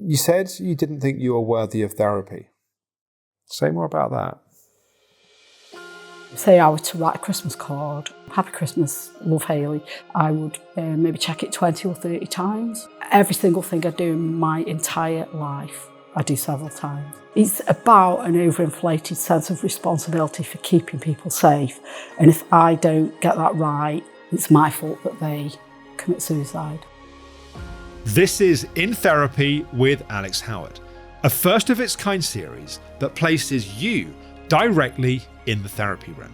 You said you didn't think you were worthy of therapy. Say more about that. Say I were to write a Christmas card, Happy Christmas, love Hayley, I would maybe check it 20 or 30 times. Every single thing I do in my entire life, I do several times. It's about an overinflated sense of responsibility for keeping people safe. And if I don't get that right, it's my fault that they commit suicide. This is In Therapy with Alex Howard, a first of its kind series that places you directly in the therapy room.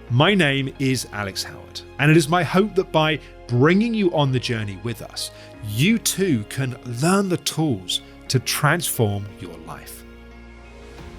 My name is Alex Howard, and it is my hope that by bringing you on the journey with us, you too can learn the tools to transform your life.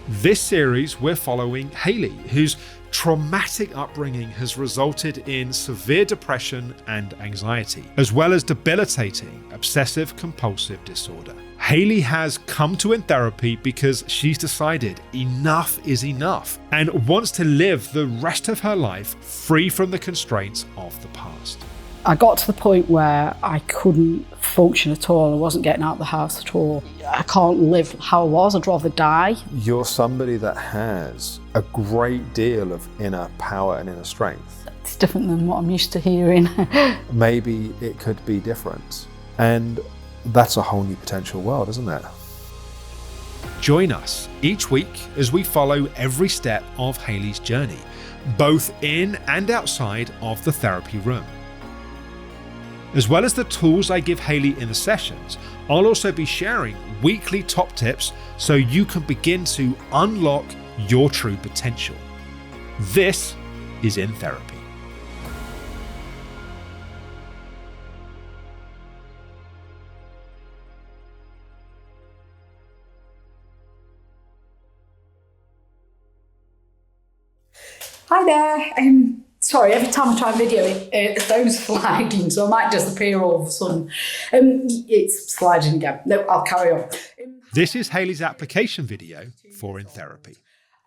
This series, we're following Hayley, whose traumatic upbringing has resulted in severe depression and anxiety, as well as debilitating obsessive compulsive disorder. Hayley has come to In Therapy because she's decided enough is enough and wants to live the rest of her life free from the constraints of the past. I got to the point where I couldn't function at all. I wasn't getting out of the house at all. I can't live how I was. I'd rather die. You're somebody that has a great deal of inner power and inner strength. It's different than what I'm used to hearing. Maybe it could be different. And that's a whole new potential world, isn't it? Join us each week as we follow every step of Hayley's journey, both in and outside of the therapy room. As well as the tools I give Hayley in the sessions, I'll also be sharing weekly top tips so you can begin to unlock your true potential. This is In Therapy. Hi there. Sorry, every time I try and video it, the phone's sliding, so I might disappear all of a sudden. It's sliding again. No, I'll carry on. This is Hayley's application video for In Therapy.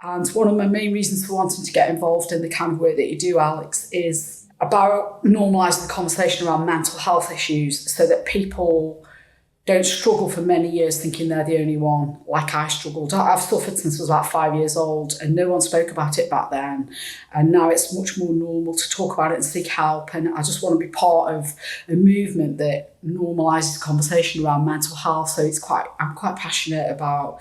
And one of my main reasons for wanting to get involved in the kind of work that you do, Alex, is about normalising the conversation around mental health issues so that people don't struggle for many years thinking they're the only one, like I struggled. I've suffered since I was about 5 years old and no one spoke about it back then. And now it's much more normal to talk about it and seek help. And I just want to be part of a movement that normalises conversation around mental health. So I'm quite passionate about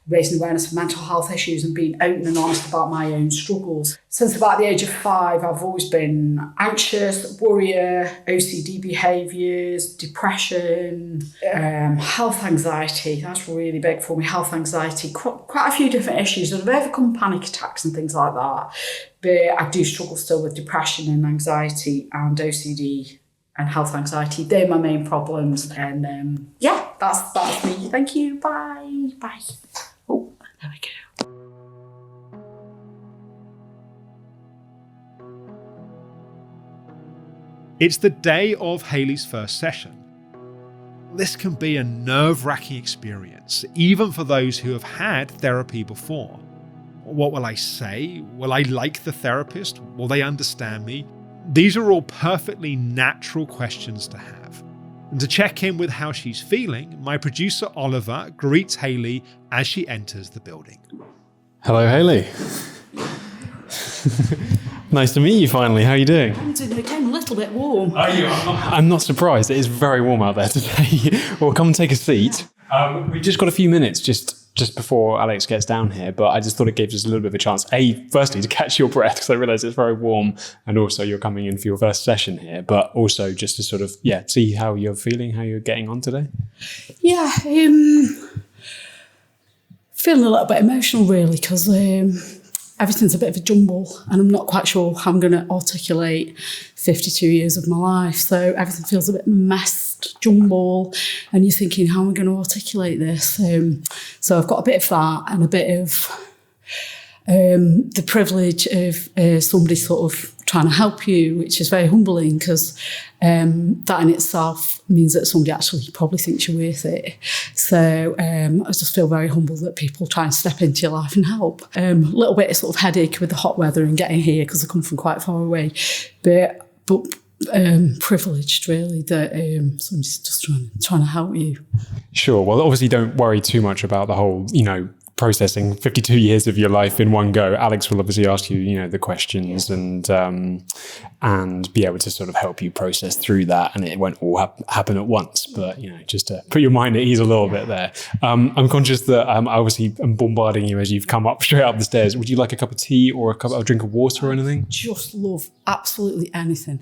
raising awareness of mental health issues and being open and honest about my own struggles. Since about the age of 5, I've always been anxious, worrier, OCD behaviours, depression, health anxiety. That's really big for me, health anxiety. Quite a few different issues. And I've overcome panic attacks and things like that. But I do struggle still with depression and anxiety and OCD and health anxiety. They're my main problems. And that's me. Thank you. Bye. Bye. Oh, there we go. It's the day of Hayley's first session. This can be a nerve-wracking experience, even for those who have had therapy before. What will I say? Will I like the therapist? Will they understand me? These are all perfectly natural questions to have. And to check in with how she's feeling, my producer Oliver greets Hayley as she enters the building. Hello, Hayley. Nice to meet you finally. How are you doing? I'm doing okay. I'm a little bit warm. Are you? I'm not surprised. It is very warm out there today. Well, come and take a seat. We've just got a few minutes just before Alex gets down here, but I just thought it gave us a little bit of a chance, firstly, to catch your breath, because I realise it's very warm, and also you're coming in for your first session here, but also just to sort of, see how you're feeling, how you're getting on today. Yeah, feeling a little bit emotional, really, because everything's a bit of a jumble, and I'm not quite sure how I'm going to articulate 52 years of my life, so everything feels a bit messed, jumble, and you're thinking, how am I going to articulate this? So I've got a bit of that and a bit of the privilege of somebody sort of trying to help you, which is very humbling, because that in itself means that somebody actually probably thinks you're worth it. So I just feel very humbled that people try and step into your life and help. A little bit of sort of headache with the hot weather and getting here, because I come from quite far away. But privileged, really, that somebody's just trying to help you. Sure. Well, obviously, don't worry too much about the whole, processing 52 years of your life in one go. Alex will obviously ask you, the questions and be able to sort of help you process through that. And it won't all happen at once, but, just to put your mind at ease a little bit there. I'm conscious that I obviously am bombarding you as you've come up straight up the stairs. Would you like a cup of tea or a drink of water or anything? Just love absolutely anything.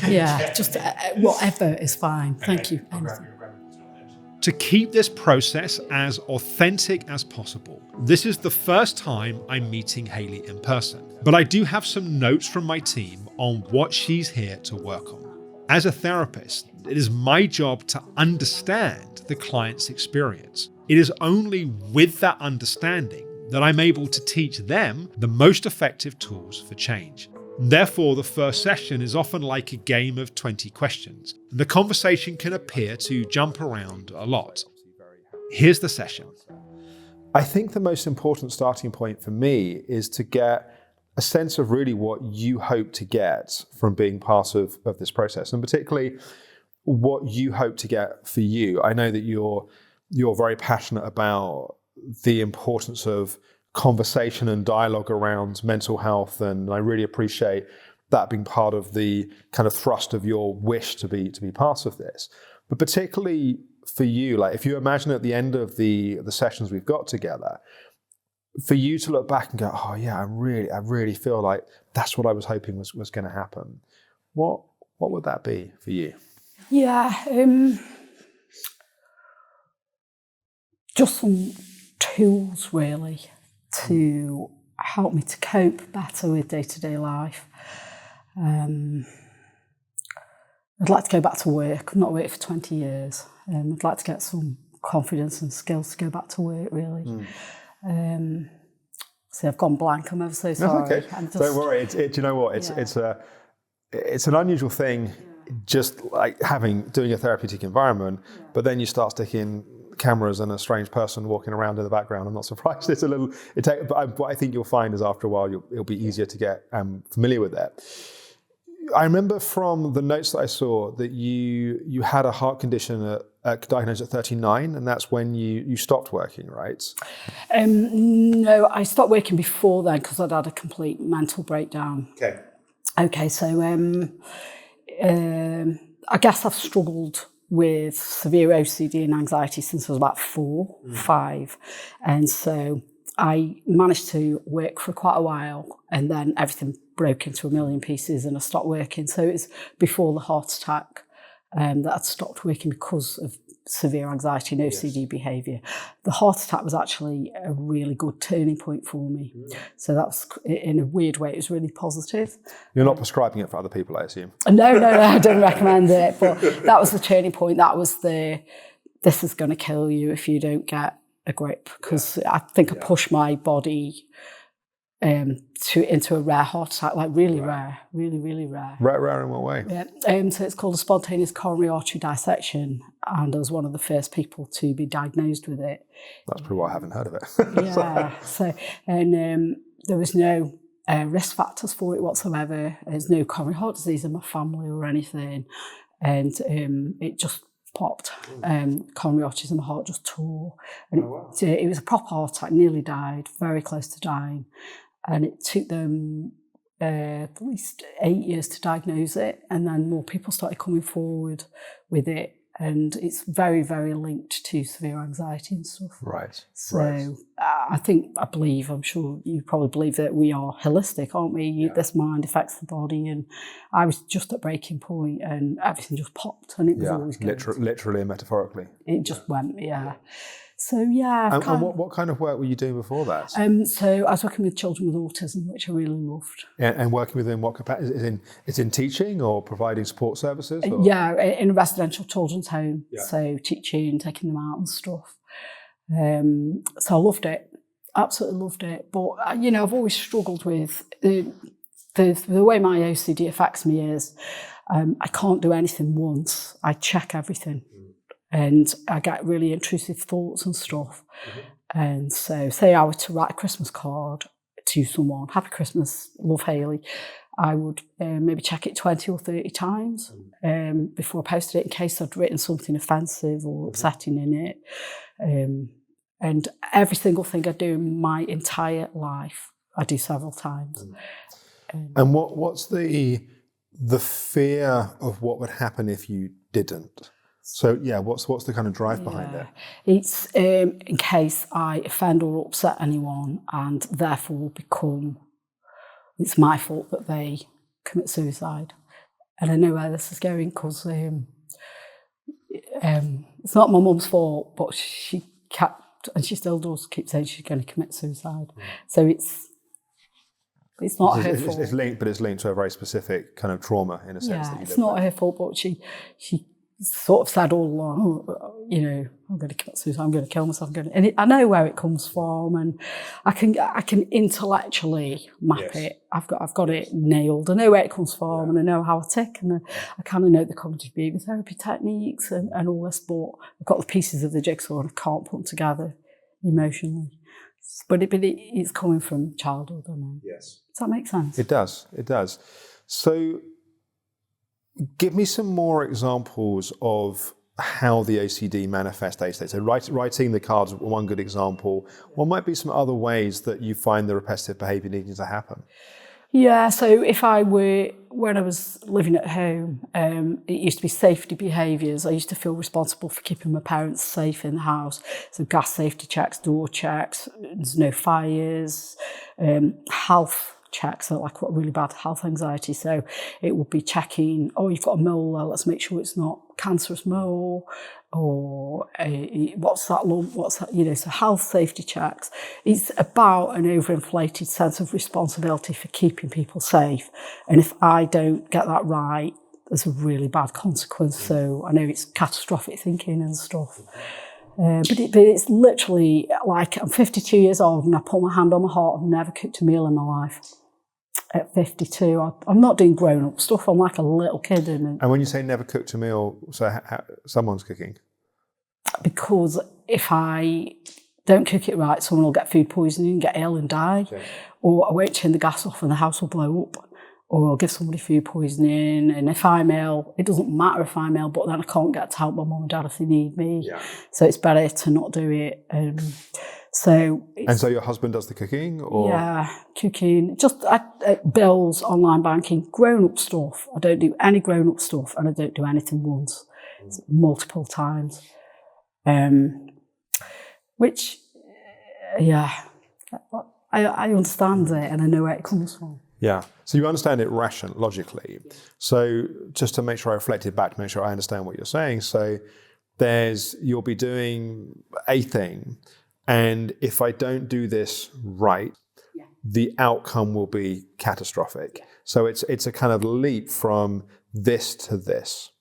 Yeah, just whatever is fine. Thank you. Anything. To keep this process as authentic as possible, this is the first time I'm meeting Hayley in person, but I do have some notes from my team on what she's here to work on. As a therapist, it is my job to understand the client's experience. It is only with that understanding that I'm able to teach them the most effective tools for change. Therefore, the first session is often like a game of 20 questions, and the conversation can appear to jump around a lot. Here's the session. I think the most important starting point for me is to get a sense of really what you hope to get from being part of this process, and particularly what you hope to get for you. I know that you're very passionate about the importance of conversation and dialogue around mental health, and I really appreciate that being part of the kind of thrust of your wish to be part of this. But particularly for you, like if you imagine at the end of the sessions we've got together, for you to look back and go, oh yeah, I really feel like that's what I was hoping was going to happen. What would that be for you? Yeah, just some tools really to help me to cope better with day-to-day life. I'd like to go back to work. I've not worked for 20 years. I'd like to get some confidence and skills to go back to work, really. See, I've gone blank. I'm ever so sorry. That's okay. Don't worry. Do you know what? It's an unusual thing, just like doing a therapeutic environment, but then you start sticking cameras and a strange person walking around in the background. I'm not surprised. It's a little. But what I think you'll find is after a while it'll be easier to get familiar with that. I remember from the notes that I saw that you had a heart condition diagnosed at 39, and that's when you stopped working, right? No, I stopped working before then because I'd had a complete mental breakdown. Okay, so I guess I've struggled with severe OCD and anxiety since I was about 5. And so I managed to work for quite a while, and then everything broke into a million pieces and I stopped working. So it was before the heart attack that I'd stopped working because of severe anxiety and OCD behaviour. The heart attack was actually a really good turning point for me. So that was, in a weird way, it was really positive. You're not prescribing it for other people, I assume? No, I don't recommend it. But that was the turning point. That was this is going to kill you if you don't get a grip. Because I think I pushed my body into a rare heart attack, like really rare, really rare. Rare in what way? Yeah. So it's called a spontaneous coronary artery dissection, and I was one of the first people to be diagnosed with it. That's probably why I haven't heard of it. Yeah. There was no risk factors for it whatsoever. There's no coronary heart disease in my family or anything, and it just popped. Coronary arteries in my heart just tore, and it was a proper heart attack. Nearly died, very close to dying. And it took them at least 8 years to diagnose it. And then more people started coming forward with it. And it's very, very linked to severe anxiety and stuff. Right. So I believe, I'm sure you probably believe that we are holistic, aren't we? Yeah. This mind affects the body. And I was just at breaking point and everything just popped. And it was always good. Literally and metaphorically. It just went, So, yeah. And what kind of work were you doing before that? So I was working with children with autism, which I really loved. And working with them, what capacity? Is in teaching or providing support services? Or? Yeah, in a residential children's home. Yeah. So teaching, taking them out and stuff. So I loved it. Absolutely loved it. But, I've always struggled with the way my OCD affects me is I can't do anything once. I check everything. And I get really intrusive thoughts and stuff. And so, say I were to write a Christmas card to someone, Happy Christmas, love Hayley, I would maybe check it 20 or 30 times before I posted it in case I'd written something offensive or upsetting in it. And every single thing I do in my entire life, I do several times. And what's the fear of what would happen if you didn't? So yeah, what's the kind of drive behind it? It's in case I offend or upset anyone, and therefore will become, it's my fault that they commit suicide. And I know where this is going because it's not my mum's fault, but she kept, and she still does keep saying she's going to commit suicide. So it's not her fault. It's linked to a very specific kind of trauma in a sense. Yeah, it's not her fault, but she sort of said all along, I'm going to commit suicide, I'm going to kill myself. I know where it comes from, and I can intellectually map it. I've got it nailed. I know where it comes from, and I know how I tick, and I kind of know the cognitive behaviour therapy techniques and all this, but I've got the pieces of the jigsaw and I can't put them together emotionally. But it's coming from childhood, I know. Yes. Does that make sense? It does. So give me some more examples of how the OCD manifests day to day. So writing the cards is one good example. What might be some other ways that you find the repetitive behaviour needing to happen? Yeah, so when I was living at home, it used to be safety behaviours. I used to feel responsible for keeping my parents safe in the house. So gas safety checks, door checks, there's no fires, health checks, so like what really bad health anxiety. So it would be checking, you've got a mole there, let's make sure it's not cancerous mole, or what's that lump, what's that, so health safety checks. It's about an overinflated sense of responsibility for keeping people safe. And if I don't get that right, there's a really bad consequence. So I know it's catastrophic thinking and stuff. But it's literally like I'm 52 years old and I put my hand on my heart. I've never cooked a meal in my life. At 52, I'm not doing grown-up stuff. I'm like a little kid. And when you say never cooked a meal, so someone's cooking? Because if I don't cook it right, someone will get food poisoning, get ill and die. Okay. Or I won't turn the gas off and the house will blow up. Or I'll give somebody food poisoning. And if I'm ill, it doesn't matter if I'm ill, but then I can't get to help my mum and dad if they need me. Yeah. So it's better to not do it. So your husband does the cooking? Or? Yeah, cooking. Just bills, online banking, grown-up stuff. I don't do any grown-up stuff, and I don't do anything once. It's multiple times. Which, I understand it, and I know where it comes from. Yeah. So you understand it logically. So just to make sure I reflect it back, to make sure I understand what you're saying. So you'll be doing a thing, and if I don't do this right, the outcome will be catastrophic. So it's a kind of leap from this to this.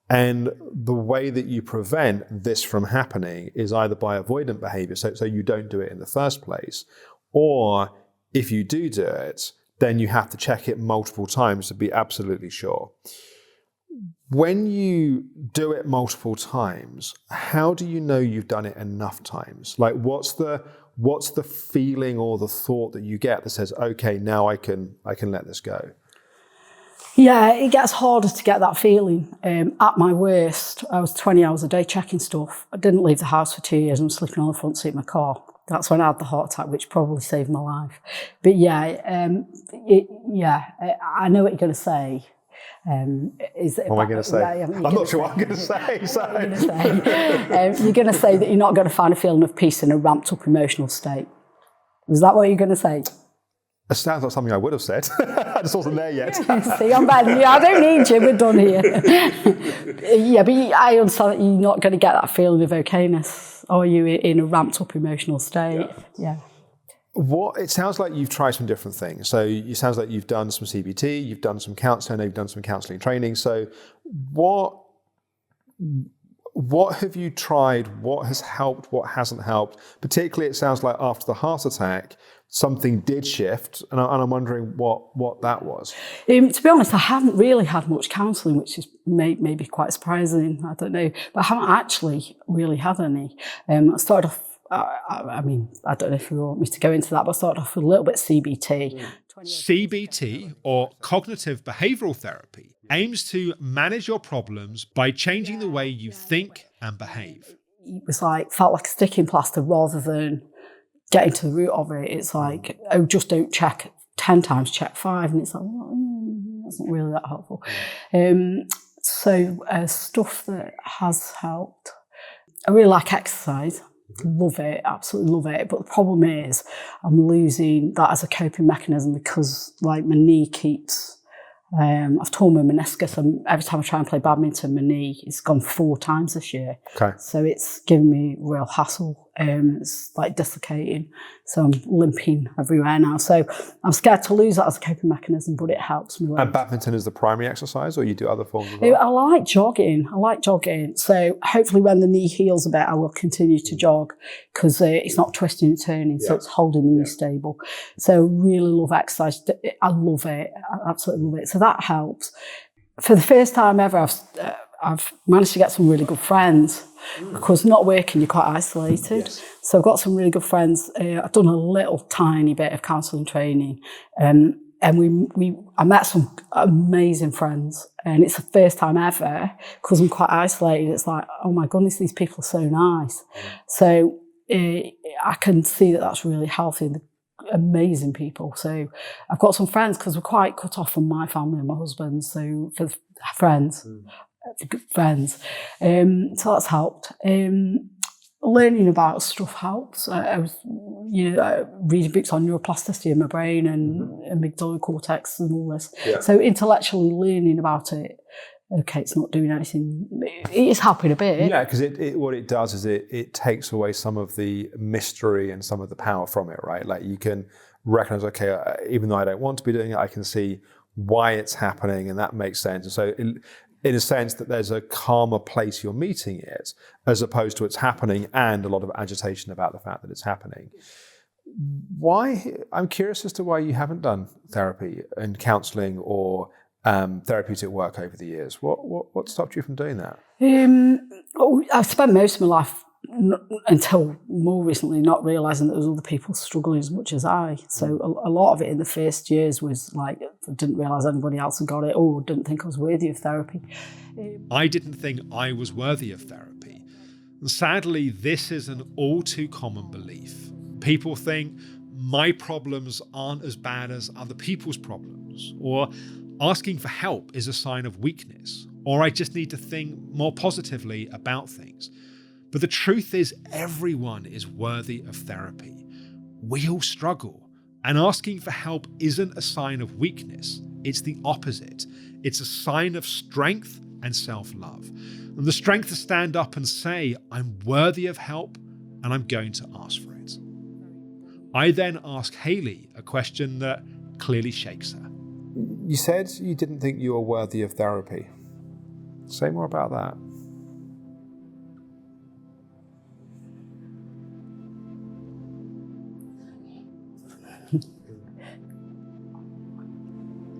And the way that you prevent this from happening is either by avoidant behavior, so you don't do it in the first place, or if you do it, then you have to check it multiple times to be absolutely sure. When you do it multiple times, how do you know you've done it enough times? Like, what's the feeling or the thought that you get that says, okay, now I can let this go? Yeah, it gets harder to get that feeling. At my worst, I was 20 hours a day checking stuff. I didn't leave the house for 2 years. I'm sleeping on the front seat of my car. That's when I had the heart attack, which probably saved my life. But I know what you're going to say. What am I going to say? I'm not sure what I'm going to say. You're going to say that you're not going to find a feeling of peace in a ramped up emotional state. Was that what you're going to say? It sounds like something I would have said. I just wasn't there yet. See, I'm better than you. I don't need you. We're done here. Yeah, but I understand that you're not going to get that feeling of okayness. Are you in a ramped up emotional state? Yeah. It sounds like you've tried some different things. So it sounds like you've done some CBT, you've done some counselling, you've done some counselling training. So what have you tried? What has helped? What hasn't helped? Particularly, it sounds like after the heart attack, something did shift, and I'm wondering what that was. To be honest, I haven't really had much counselling, which is maybe quite surprising. I don't know, but I haven't actually really had any. I started off I mean, I don't know if you want me to go into that, but I started off with a little bit of CBT. CBT, or cognitive behavioral therapy, aims to manage your problems by changing the way you think and behave. It was like, felt like a sticking plaster rather than getting to the root of it. It's like, oh, just don't check 10 times, check 5. And it's like, that's not really that helpful. So stuff that has helped. I really like exercise. Love it, absolutely love it. But the problem is I'm losing that as a coping mechanism because like my knee keeps... I've torn my meniscus, and every time I try and play badminton, my knee has gone 4 times this year. Okay. So it's given me real hassle. It's like dislocating. So I'm limping everywhere now. So I'm scared to lose that as a coping mechanism, but it helps me. And badminton is the primary exercise, or you do other forms as well? I like jogging. So hopefully when the knee heals a bit, I will continue to jog because it's not twisting and turning, so it's holding the knee stable. So really love exercise. I love it. I absolutely love it. So that helps. For the first time ever, I've managed to get some really good friends because not working, you're quite isolated. Yes. So I've got some really good friends. I've done a little tiny bit of counselling training, and I met some amazing friends. And it's the first time ever because I'm quite isolated. It's like, oh my goodness, these people are so nice. So I can see that that's really healthy. And amazing people. So I've got some friends because we're quite cut off from my family and my husband. So for friends. Good friends. So that's helped. Learning about stuff helps. I was, reading books on neuroplasticity in my brain and amygdala cortex and all this. Yeah. So intellectually learning about it. Okay, it's not doing anything. It is helping a bit. Yeah, because what it does is it takes away some of the mystery and some of the power from it, right? Like you can recognize, okay, even though I don't want to be doing it, I can see why it's happening, and that makes sense. And so in a sense that there's a calmer place you're meeting it, as opposed to it's happening and a lot of agitation about the fact that it's happening. Why? I'm curious as to why you haven't done therapy and counselling or therapeutic work over the years. What stopped you from doing that? I spent most of my life until more recently not realising that there was other people struggling as much as I. So a lot of it in the first years was like, I didn't realise anybody else had got it or didn't think I was worthy of therapy. I didn't think I was worthy of therapy. And sadly, this is an all too common belief. People think my problems aren't as bad as other people's problems, or asking for help is a sign of weakness, or I just need to think more positively about things. But the truth is, everyone is worthy of therapy. We all struggle, and asking for help isn't a sign of weakness. It's the opposite. It's a sign of strength and self-love. And the strength to stand up and say, I'm worthy of help, and I'm going to ask for it. I then ask Hayley a question that clearly shakes her. You said you didn't think you were worthy of therapy. Say more about that.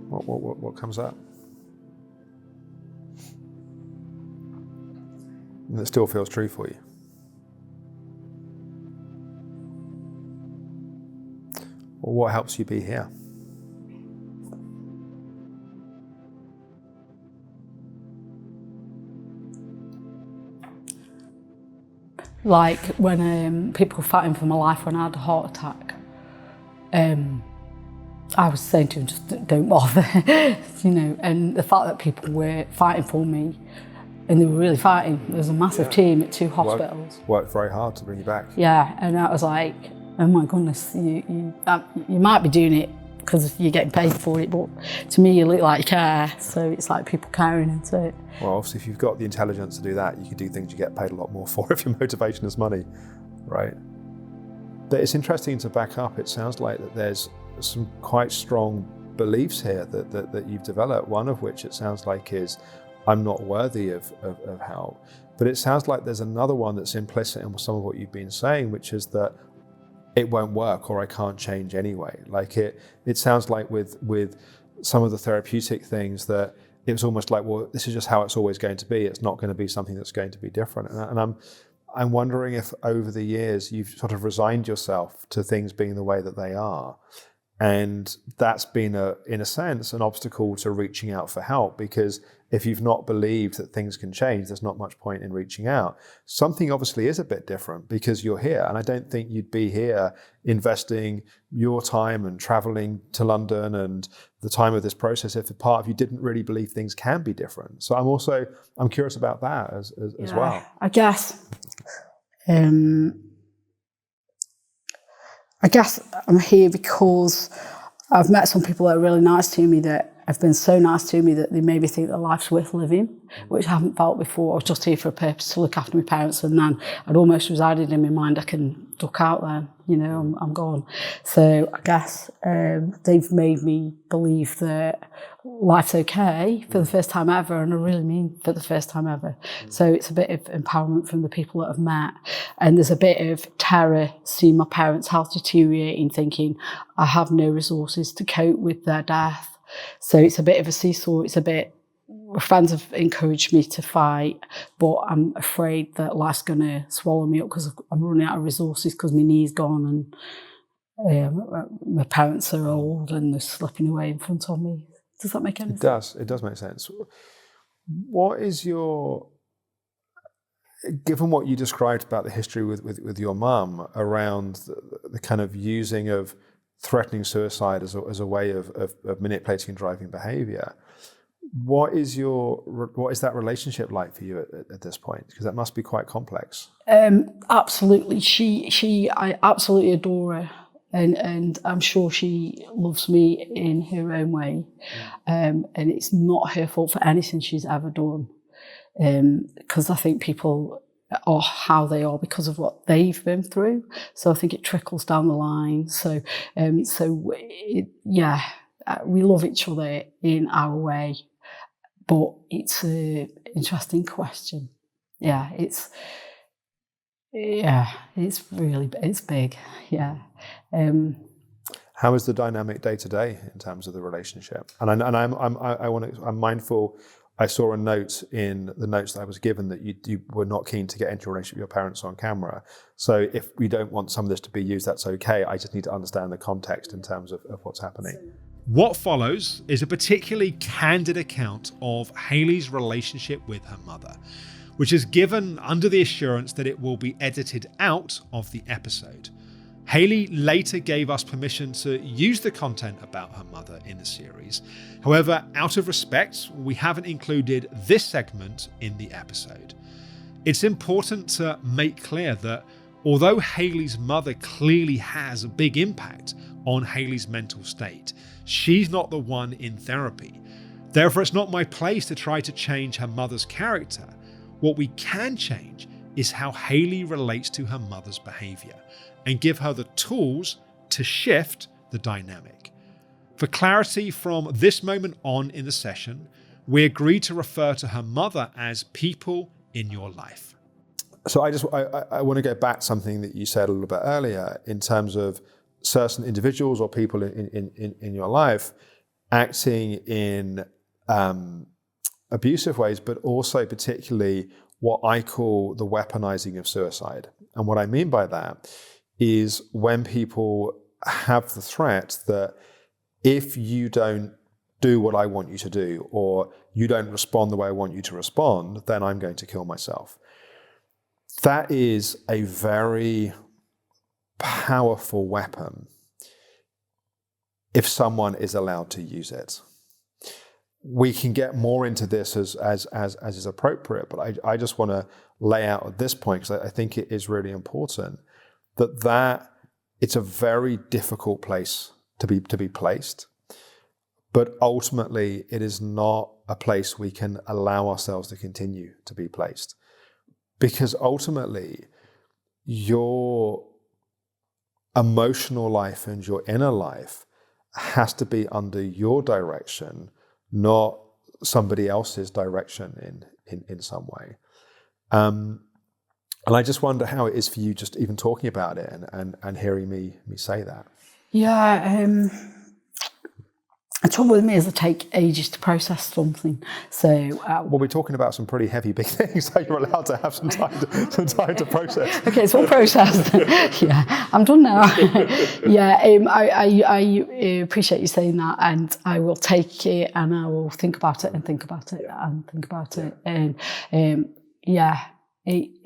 What comes up? And it still feels true for you. Well, what helps you be here? Like when people were fighting for my life when I had a heart attack, I was saying to them, just don't bother, and the fact that people were fighting for me, and they were really fighting. There was a massive team at 2 hospitals. Worked very hard to bring you back. Yeah, and I was like, oh my goodness, you might be doing it because you're getting paid for it, but to me you look like you care, so it's like people caring into it. Well, obviously if you've got the intelligence to do that, you can do things you get paid a lot more for if your motivation is money, right? But it's interesting to back up. It sounds like that there's some quite strong beliefs here that you've developed, one of which it sounds like is, I'm not worthy of help. But it sounds like there's another one that's implicit in some of what you've been saying, which is that it won't work or I can't change anyway. Like it sounds like with some of the therapeutic things that it was almost like, well, this is just how it's always going to be. It's not going to be something that's going to be different. And I'm wondering if over the years you've sort of resigned yourself to things being the way that they are. And that's been, in a sense, an obstacle to reaching out for help, because if you've not believed that things can change, there's not much point in reaching out. Something obviously is a bit different because you're here. And I don't think you'd be here investing your time and traveling to London and the time of this process if a part of you didn't really believe things can be different. So I'm curious about that as well. I guess I'm here because I've met some people that are really nice to me, that have been so nice to me that they made me think that life's worth living, which I haven't felt before. I was just here for a purpose, to look after my parents, and then I'd almost resided in my mind, I can duck out then, I'm gone. So I guess they've made me believe that life's okay for the first time ever, and I really mean for the first time ever. So it's a bit of empowerment from the people that I've met, and there's a bit of terror seeing my parents' health deteriorating, thinking I have no resources to cope with their death. So it's a bit of a seesaw. It's a bit, friends have encouraged me to fight, but I'm afraid that life's going to swallow me up because I'm running out of resources because my knee's gone and my parents are old and they're slipping away in front of me. Does that make any sense? It does make sense. What is given what you described about the history with your mum around the kind of using of threatening suicide as a way of manipulating and driving behaviour, what is that relationship like for you at this point? Because that must be quite complex. Absolutely. I absolutely adore her, and I'm sure she loves me in her own way. And it's not her fault for anything she's ever done. Because I think people are how they are because of what they've been through. So I think it trickles down the line. So we love each other in our way, but it's an interesting question. It's big. Yeah. How is the dynamic day to day in terms of the relationship? And I'm mindful. I saw a note in the notes that I was given that you were not keen to get into a relationship with your parents on camera. So if we don't want some of this to be used, that's okay. I just need to understand the context in terms of what's happening. What follows is a particularly candid account of Hayley's relationship with her mother, which is given under the assurance that it will be edited out of the episode. Hayley later gave us permission to use the content about her mother in the series. However, out of respect, we haven't included this segment in the episode. It's important to make clear that although Hayley's mother clearly has a big impact on Hayley's mental state, she's not the one in therapy. Therefore, it's not my place to try to change her mother's character. What we can change is how Hayley relates to her mother's behavior, and give her the tools to shift the dynamic. For clarity from this moment on in the session, we agreed to refer to her mother as people in your life. So I want to go back to something that you said a little bit earlier in terms of certain individuals or people in your life acting in abusive ways, but also particularly what I call the weaponizing of suicide. And what I mean by that is when people have the threat that if you don't do what I want you to do, or you don't respond the way I want you to respond, then I'm going to kill myself. That is a very powerful weapon if someone is allowed to use it. We can get more into this as is appropriate, but I just want to lay out at this point, because I think it is really important, that it's a very difficult place to be placed, but ultimately it is not a place we can allow ourselves to continue to be placed, because ultimately your emotional life and your inner life has to be under your direction, not somebody else's direction in some way. And I just wonder how it is for you just even talking about it and hearing me say that. Yeah, The trouble with me is I take ages to process something. So Well, we're talking about some pretty heavy big things, so you're allowed to have some time to process. okay, it's all processed. Yeah, I'm done now. Yeah, I appreciate you saying that, and I will take it and I will think about it and think about it and think about it. And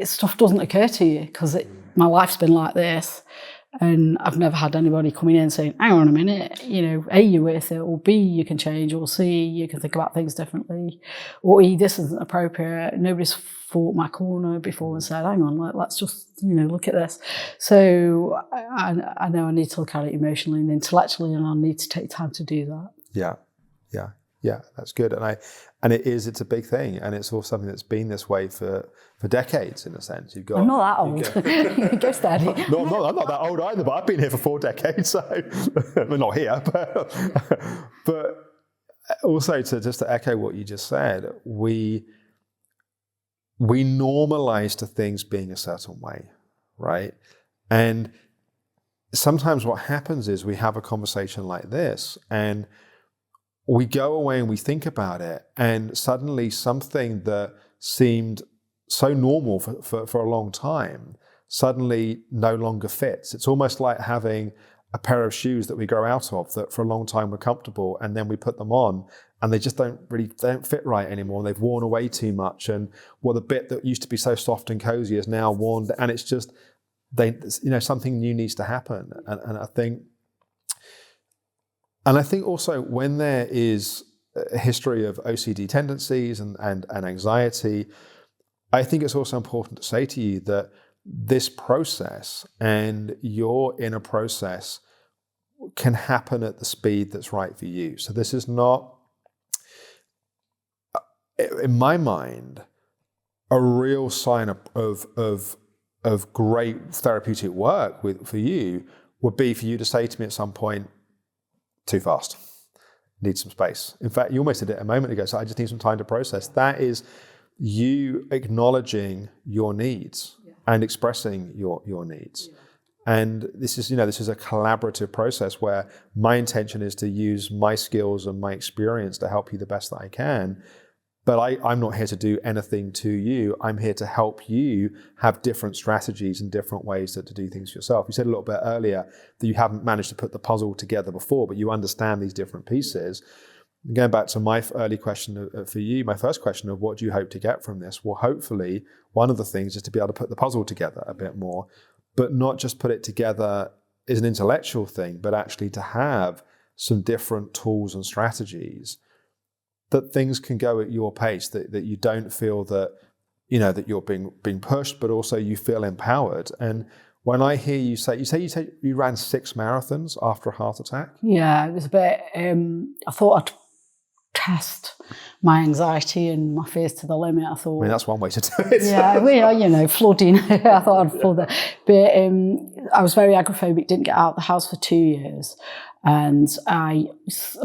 stuff doesn't occur to you because my life's been like this. And I've never had anybody coming in saying, hang on a minute, A, you're worth it, or B, you can change, or C, you can think about things differently, or E, this isn't appropriate. Nobody's fought my corner before and said, hang on, let's just, look at this. So I know I need to look at it emotionally and intellectually, and I need to take time to do that. Yeah, that's good. And it's a big thing, and it's also something that's been this way for decades, in a sense. I'm not that old. Go steady. No, I'm not that old either, but I've been here for 4 decades, so we're not here. But also to echo what you just said, we normalize to things being a certain way, right? And sometimes what happens is we have a conversation like this, and we go away and we think about it, and suddenly something that seemed so normal for a long time suddenly no longer fits. It's almost like having a pair of shoes that we grow out of that for a long time were comfortable, and then we put them on and they just don't fit right anymore. They've worn away too much, and the bit that used to be so soft and cozy is now worn, and it's just something new needs to happen. And I think also when there is a history of OCD tendencies and anxiety, I think it's also important to say to you that this process and your inner process can happen at the speed that's right for you. So this is not, in my mind, a real sign of great therapeutic work for you would be for you to say to me at some point, too fast, need some space. In fact, you almost did it a moment ago, so I just need some time to process. That is you acknowledging your needs and expressing your needs. Yeah. And this is a collaborative process where my intention is to use my skills and my experience to help you the best that I can. But I'm not here to do anything to you. I'm here to help you have different strategies and different ways to do things for yourself. You said a little bit earlier that you haven't managed to put the puzzle together before, but you understand these different pieces. Going back to my early question for you, my first question of what do you hope to get from this? Well, hopefully one of the things is to be able to put the puzzle together a bit more, but not just put it together as an intellectual thing, but actually to have some different tools and strategies that things can go at your pace, that you don't feel that, that you're being pushed, but also you feel empowered. And when I hear you say you ran 6 marathons after a heart attack? Yeah, it was a bit, I thought I'd test my anxiety and my fears to the limit. I thought, that's one way to do it. Yeah, flooding. I thought I'd flood it. But I was very agoraphobic, didn't get out of the house for 2 years. And I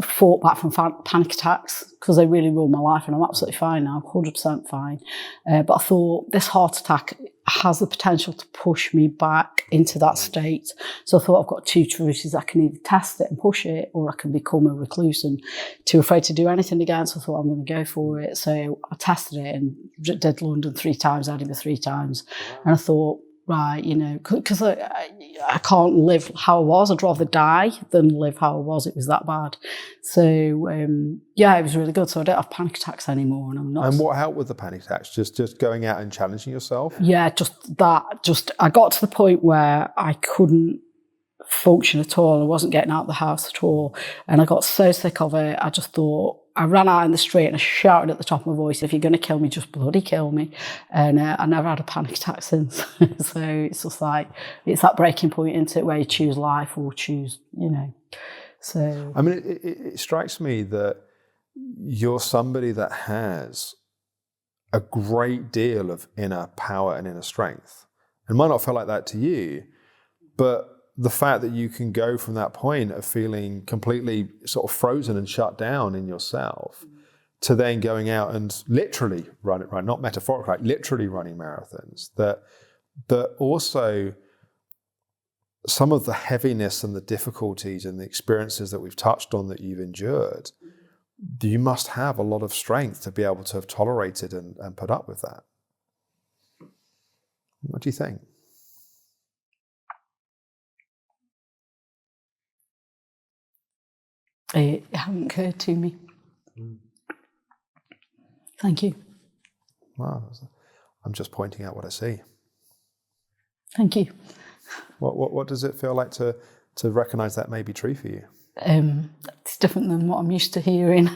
fought back from panic attacks because they really ruled my life, and I'm absolutely fine now, 100% fine. But I thought this heart attack has the potential to push me back into that state. So I thought I've got 2 choices. I can either test it and push it, or I can become a recluse and too afraid to do anything again. So I thought I'm going to go for it. So I tested it and did London 3 times, Edinburgh 3 times. And I thought, right, because I can't live how I was. I'd rather die than live how I was. It was that bad. So, it was really good. So I don't have panic attacks anymore, and I'm not. And what helped with the panic attacks? Just going out and challenging yourself? Yeah, just that. I got to the point where I couldn't function at all. I wasn't getting out of the house at all. And I got so sick of it, I just thought, I ran out in the street and I shouted at the top of my voice, if you're going to kill me, just bloody kill me. And I never had a panic attack since. So it's just like, it's that breaking point into it where you choose life or choose, So. I mean, it strikes me that you're somebody that has a great deal of inner power and inner strength. It might not feel like that to you, but the fact that you can go from that point of feeling completely sort of frozen and shut down in yourself to then going out and literally running, right, not metaphorically, literally running marathons, that also some of the heaviness and the difficulties and the experiences that we've touched on that you've endured, you must have a lot of strength to be able to have tolerated and put up with that. What do you think? It hadn't occurred to me. Thank you. Wow, I'm just pointing out what I see. Thank you. What does it feel like to recognise that may be true for you? It's different than what I'm used to hearing.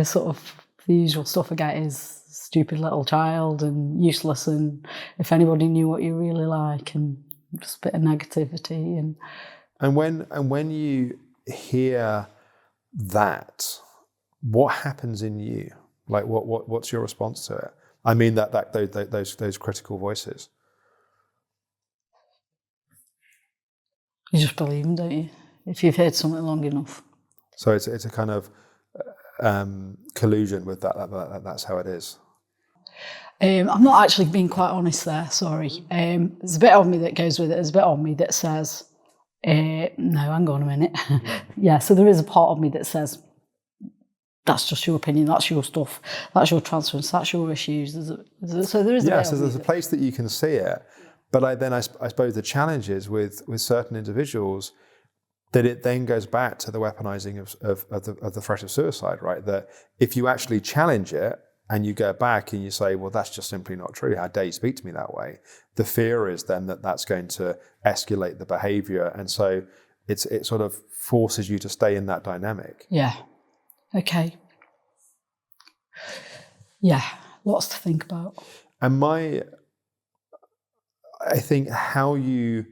Sort of the usual stuff I get is stupid little child and useless, and if anybody knew what you're really like, and just a bit of negativity. And when you hear that, what happens in you? Like what's your response to it? I mean those critical voices. You just believe them, don't you? If you've heard something long enough. So it's a kind of collusion with that. That's how it is. I'm not actually being quite honest there. Sorry. There's a bit of me that goes with it. There's a bit of me that says, "No, hang on a minute." Yeah. So there is a part of me that says, "That's just your opinion. That's your stuff. That's your transference. That's your issues." So there is. So there's a place that you can see it. But I suppose the challenge is with certain individuals that it then goes back to the weaponizing of the threat of suicide, right? That if you actually challenge it and you go back and you say, well, that's just simply not true. How dare you speak to me that way? The fear is then that that's going to escalate the behavior. And so it sort of forces you to stay in that dynamic. Yeah. Okay. Yeah. Lots to think about. And I think how you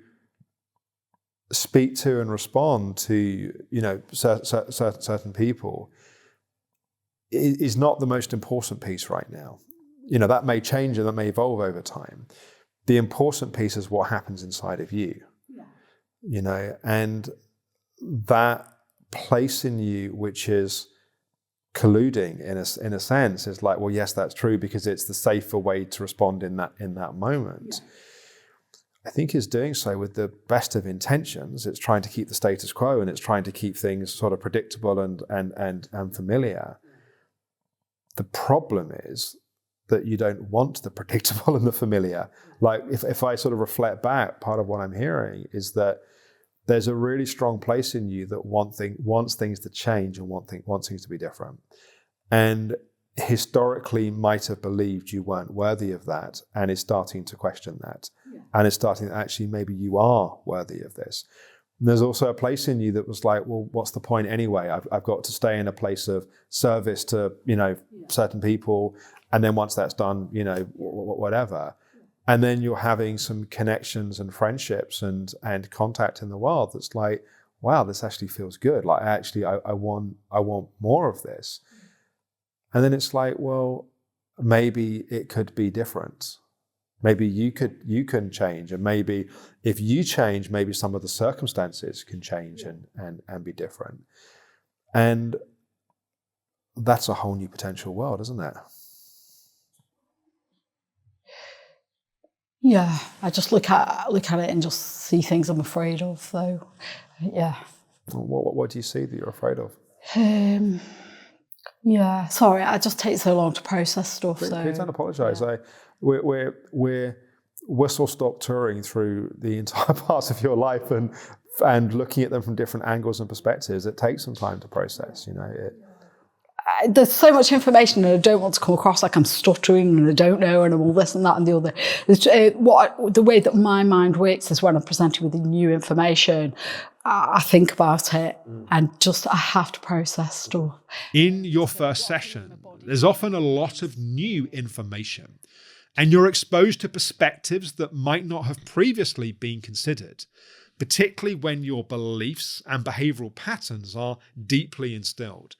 speak to and respond to, certain people is not the most important piece right now. That may change and that may evolve over time. The important piece is what happens inside of you. Yeah. And that place in you, which is colluding in a sense, is like, well, yes, that's true because it's the safer way to respond in that moment. Yeah. I think is doing so with the best of intentions. It's trying to keep the status quo and it's trying to keep things sort of predictable and familiar. The problem is that you don't want the predictable and the familiar. Like if I sort of reflect back, part of what I'm hearing is that there's a really strong place in you that wants things to change and wants things to be different. And historically might have believed you weren't worthy of that and is starting to question that. Yeah. And is starting to actually maybe you are worthy of this. And there's also a place in you that was like, well, what's the point anyway? I've got to stay in a place of service to, certain people. And then once that's done, whatever. And then you're having some connections and friendships and contact in the world that's like, wow, this actually feels good. Like I want more of this. And then it's like, well, maybe it could be different. Maybe you can change. And maybe if you change, maybe some of the circumstances can change and be different. And that's a whole new potential world, isn't it? Yeah, I just look at it and just see things I'm afraid of, though. Yeah. What do you see that you're afraid of? Yeah, sorry, I just take so long to process stuff. Please don't apologise. Yeah. We're whistle stop touring through the entire parts of your life and looking at them from different angles and perspectives. It takes some time to process. There's so much information and I don't want to come across like I'm stuttering and I don't know and I'm all this and that and the other. The way that my mind works is when I'm presented with new information, I think about it and just I have to process stuff. In your first session, there's often a lot of new information and you're exposed to perspectives that might not have previously been considered, particularly when your beliefs and behavioural patterns are deeply instilled.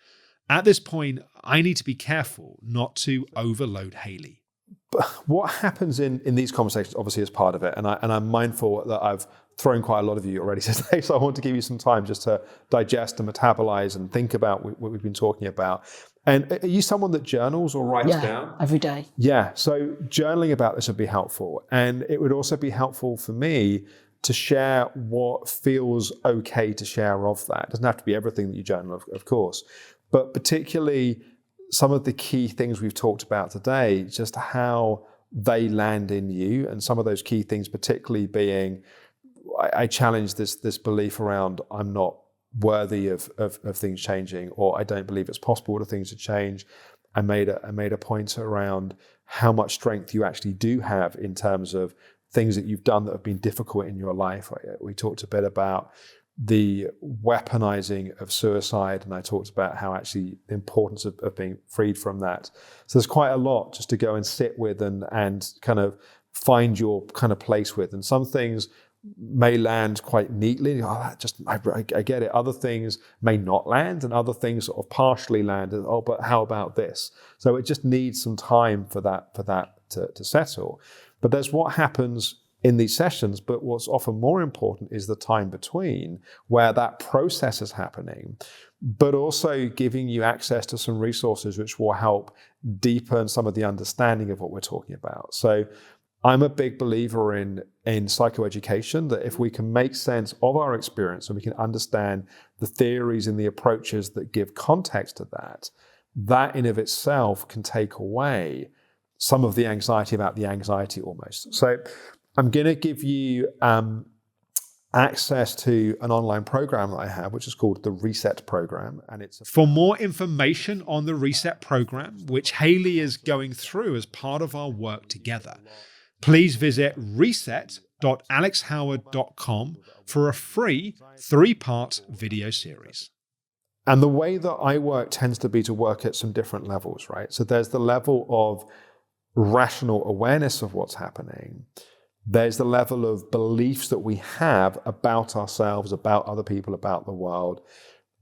At this point, I need to be careful not to overload Hayley. But what happens in these conversations obviously is part of it. And I'm mindful that I've thrown quite a lot of you already today. So I want to give you some time just to digest and metabolize and think about what we've been talking about. And are you someone that journals or writes down? Every day. Yeah. So journaling about this would be helpful. And it would also be helpful for me to share what feels okay to share of that. It doesn't have to be everything that you journal, of course, but particularly some of the key things we've talked about today, just how they land in you, and some of those key things particularly being, I challenge this belief around I'm not worthy of things changing, or I don't believe it's possible for things to change. I made a point around how much strength you actually do have in terms of things that you've done that have been difficult in your life. We talked a bit about the weaponizing of suicide, and I talked about how actually the importance of being freed from that. So there's quite a lot just to go and sit with and kind of find your kind of place with. And some things may land quite neatly. I get it. Other things may not land, and other things sort of partially land. Oh, but how about this? So it just needs some time for that to settle. But there's what happens in these sessions, but what's often more important is the time between where that process is happening, but also giving you access to some resources which will help deepen some of the understanding of what we're talking about. So I'm a big believer in psychoeducation, that if we can make sense of our experience and we can understand the theories and the approaches that give context to that, that in of itself can take away some of the anxiety about the anxiety almost. So I'm going to give you access to an online program that I have, which is called the Reset Program. And it's for more information on the Reset Program, which Hayley is going through as part of our work together, please visit reset.alexhoward.com for a free 3-part video series. And the way that I work tends to be to work at some different levels, right? So there's the level of rational awareness of what's happening. There's the level of beliefs that we have about ourselves, about other people, about the world.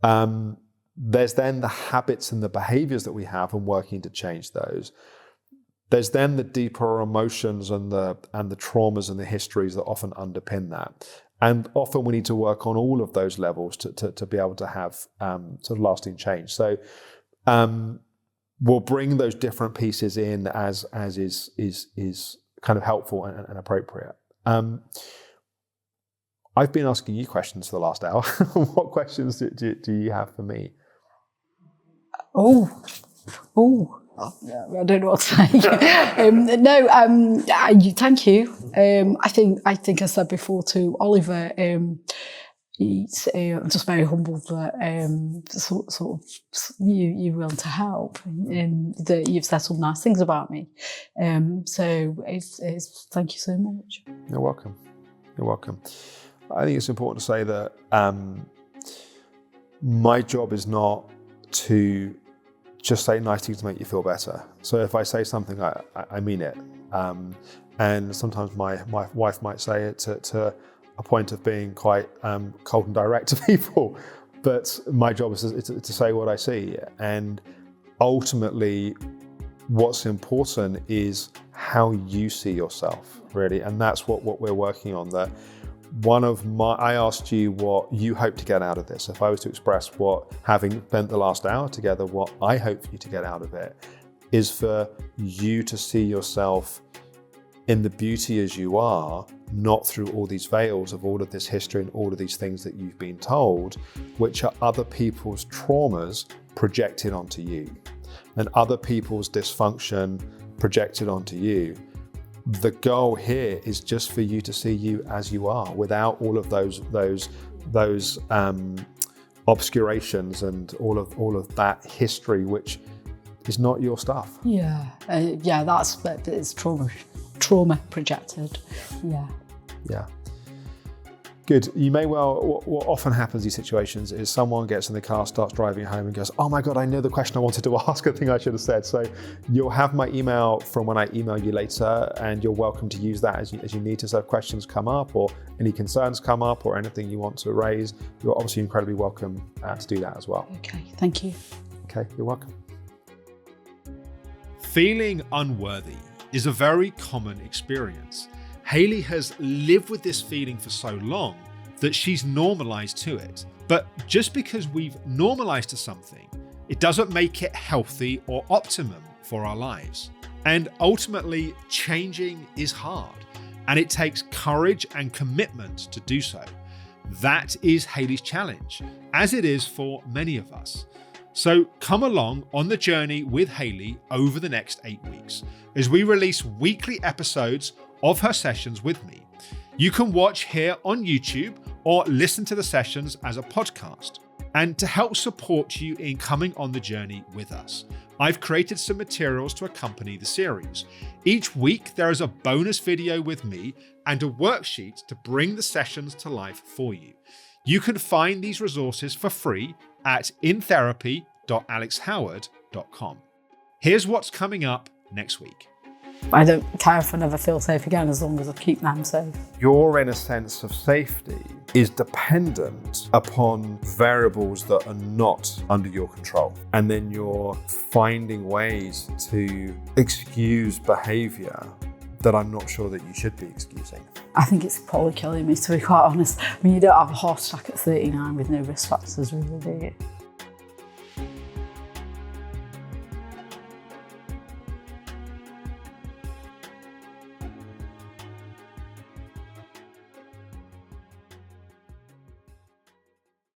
There's then the habits and the behaviors that we have and working to change those. There's then the deeper emotions and the traumas and the histories that often underpin that. And often we need to work on all of those levels to be able to have sort of lasting change. So we'll bring those different pieces in as is kind of helpful and appropriate. I've been asking you questions for the last hour. What questions do you have for me? Oh, I don't know what to say. Thank you. I think I said before to Oliver, I'm just very humbled that sort of you're willing to help, and that you've said some nice things about me. So it's thank you so much. You're welcome. You're welcome. I think it's important to say that my job is not to just say nice things to make you feel better. So if I say something, I mean it. And sometimes my wife might say it to a point of being quite cold and direct to people. But my job is to say what I see. And ultimately, what's important is how you see yourself, really. And that's what we're working on. That I asked you what you hope to get out of this. If I was to express what, having spent the last hour together, what I hope for you to get out of it is for you to see yourself in the beauty as you are, not through all these veils of all of this history and all of these things that you've been told, which are other people's traumas projected onto you and other people's dysfunction projected onto you. The goal here is just for you to see you as you are, without all of those obscurations and all of that history, which is not your stuff. Yeah, it's trauma projected. Yeah. Good. You may well, what often happens in these situations is someone gets in the car, starts driving home and goes, oh my God, I know the question I wanted to ask, a thing I should have said. So you'll have my email from when I email you later, and you're welcome to use that as you need to. So if questions come up or any concerns come up or anything you want to raise, you're obviously incredibly welcome to do that as well. Okay, thank you. Okay, you're welcome. Feeling unworthy is a very common experience. Hayley has lived with this feeling for so long that she's normalized to it. But just because we've normalized to something, it doesn't make it healthy or optimum for our lives. And ultimately, changing is hard. and it takes courage and commitment to do so. That is Hayley's challenge, as it is for many of us. So come along on the journey with Hayley over the next 8 weeks as we release weekly episodes of her sessions with me. You can watch here on YouTube or listen to the sessions as a podcast. And to help support you in coming on the journey with us, I've created some materials to accompany the series. Each week, there is a bonus video with me and a worksheet to bring the sessions to life for you. You can find these resources for free at intherapy.alexhoward.com. Here's what's coming up next week. I don't care if I never feel safe again as long as I keep them safe. Your inner sense of safety is dependent upon variables that are not under your control. And then you're finding ways to excuse behaviour that I'm not sure that you should be excusing. I think it's probably killing me, to be quite honest. I mean, you don't have a heart attack at 39 with no risk factors, really, do you?